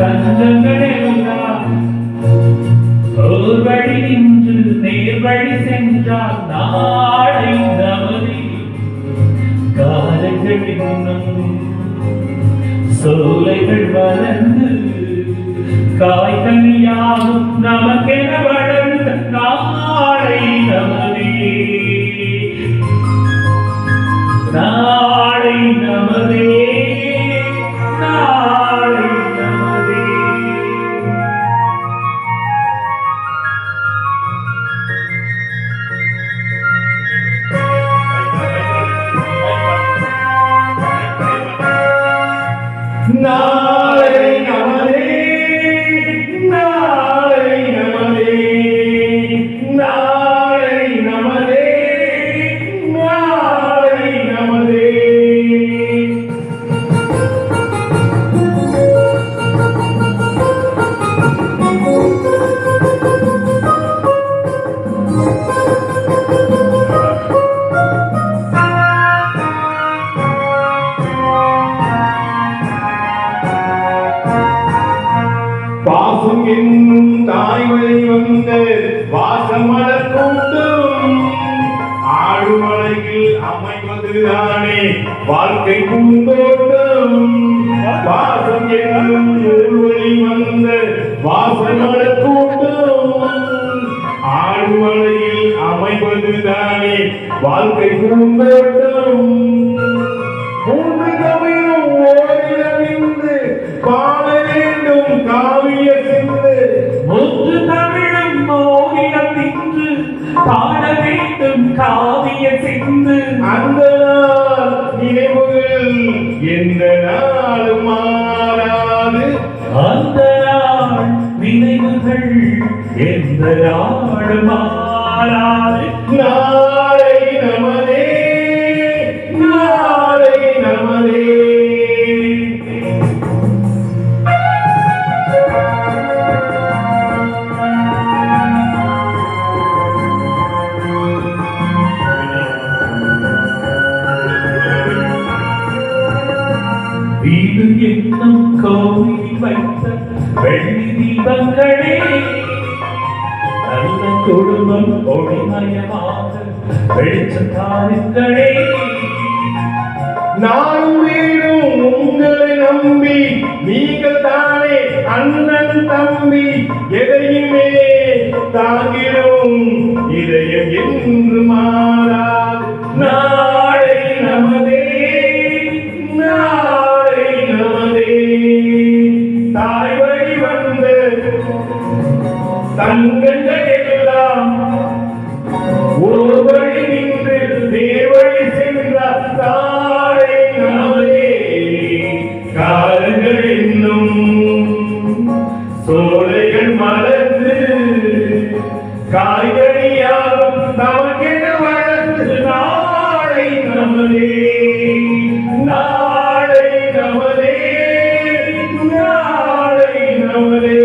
தஞ்சங்களெல்லாம் ஓர் வழி நின்று நேர் வழி சென்றால் நாளை நமதி காலைகள் இன்னும் சோலைகள் வளர்ந்து காய்கனியாகும் நமக்கென வளர்ந்த நாளை நமதி நாளை நமதே நாளை நமதே. நாளை நமதே நாளை நமதே நாளை நமதே நாளை நமதே. பாசம் என்னும் தாய்வழி வந்த வாசமலர் கூட்டம் ஆடுமலையில் அமைவதுதானே வாழ்க்கை பூந்தோட்டம். பாசம் என்னும் ஊர்வழி வந்த வாசமலர் கூட்டம் ஆடுமலையில் அமைவதுதானே வாழ்க்கை பூந்தோட்டம். மூன்று கவியும் ஓரிடமிருந்து பாட வேண்டும் காவிய சிந்து. மூன்று தமிழும் ஓரிடம் நின்று பாட வேண்டும் காவிய சிந்து. அந்த நாள் நினைவுகள் எந்த நாளும் மாறாது. அந்த நாள் நினைவுகள் எந்த நாளும் மாறாது. நாளை நமதே நாளை நமதே. வீடு என்னும் கோவில் வைத்த வெள்ளி தீபங்களே நல்ல குடும்பம் ஒளிமயமாக வெளிச்சத்தாருங்களே. நானும் வீடும் உங்களை நம்பி நீங்கள் தானே அண்ணன் தம்பி எதையுமே தாங்கிடும் இதயம் என்று மாறாது. நாளை நமதே நாளை நமதே. தாய் வழி வந்த தங்கங்கள் எல்லாம் ஒரு வழி நின்று தேவழி சென்றார். தாளை நமதே காலங்கள் இன்னும் சோலைகள் மலர்ந்து காய்கனியாகும் நமக்கென வளர்ந்து. நாளை நமதே நாளை நமதே நாளை நமதே.